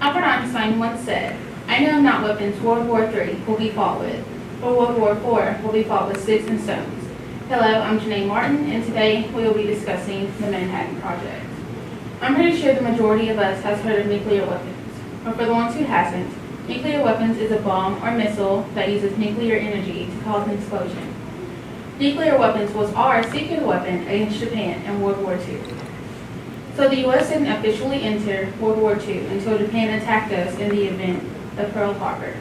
Albert Einstein once said, "I know not weapons World War III will be fought with, or World War IV will be fought with sticks and stones." Hello, I'm Janae Martin, and today we will be discussing the Manhattan Project. I'm pretty sure the majority of us has heard of nuclear weapons, but for the ones who hasn't, nuclear weapons is a bomb or missile that uses nuclear energy to cause an explosion. Nuclear weapons was our secret weapon against Japan in World War II. So the U.S. didn't officially enter World War II until Japan attacked us in the event of Pearl Harbor.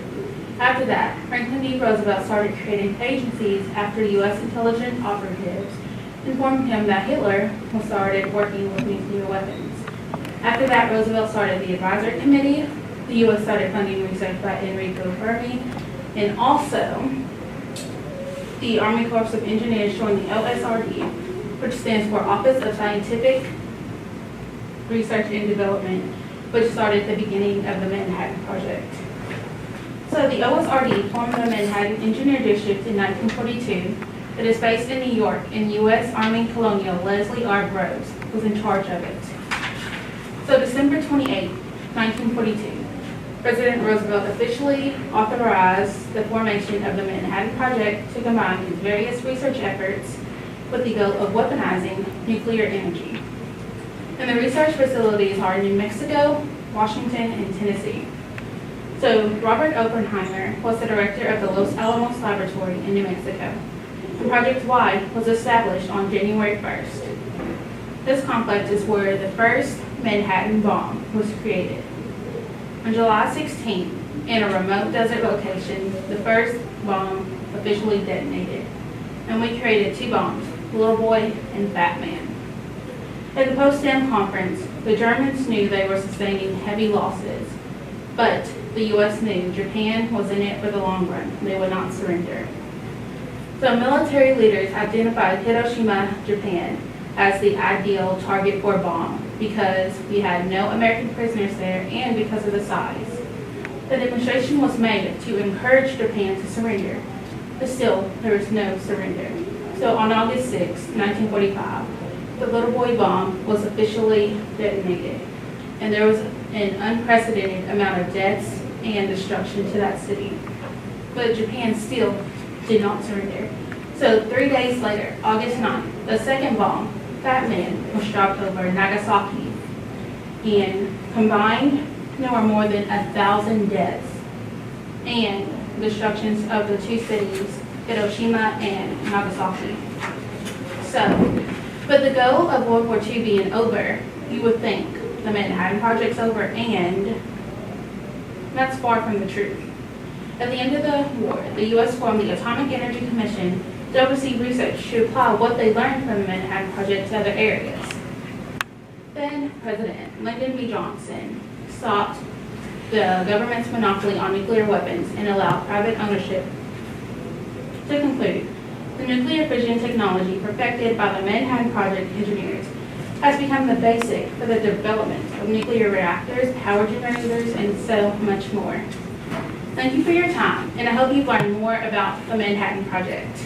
After that, Franklin D. Roosevelt started creating agencies after U.S. intelligence operatives informed him that Hitler was started working with nuclear weapons. After that, Roosevelt started the Advisory Committee. The U.S. started funding research by Enrico Fermi, and also the Army Corps of Engineers joined the OSRD, which stands for Office of Scientific Research and Development, which started the beginning of the Manhattan Project. So the OSRD formed the Manhattan Engineer District in 1942. It is based in New York, and U.S. Army Colonel Leslie R. Groves was in charge of it. So December 28, 1942, President Roosevelt officially authorized the formation of the Manhattan Project to combine his various research efforts with the goal of weaponizing nuclear energy. And the research facilities are in New Mexico, Washington, and Tennessee. So Robert Oppenheimer was the director of the Los Alamos Laboratory in New Mexico. And Project Y was established on January 1st. This complex is where the first Manhattan bomb was created. On July 16th, in a remote desert location, the first bomb officially detonated. And we created two bombs, Little Boy and Fat Man. At the Potsdam conference, the Germans knew they were sustaining heavy losses, but the U.S. knew Japan was in it for the long run. They would not surrender. So military leaders identified Hiroshima, Japan, as the ideal target for a bomb because we had no American prisoners there and because of the size. The demonstration was made to encourage Japan to surrender, but still there was no surrender. So on August 6, 1945, the Little Boy bomb was officially detonated, and there was an unprecedented amount of deaths and destruction to that city. But Japan still did not surrender. So 3 days later, August 9th, the second bomb, Fat Man, was dropped over Nagasaki, and combined, there were more than 1,000 deaths and destructions of the two cities, Hiroshima and Nagasaki. So, but the goal of World War II being over, you would think the Manhattan Project's over, and that's far from the truth. At the end of the war, the U.S. formed the Atomic Energy Commission to oversee research to apply what they learned from the Manhattan Project to other areas. Then President Lyndon B. Johnson stopped the government's monopoly on nuclear weapons and allowed private ownership. To conclude, the nuclear fission technology perfected by the Manhattan Project engineers has become the basic for the development of nuclear reactors, power generators, and so much more. Thank you for your time, and I hope you've learned more about the Manhattan Project.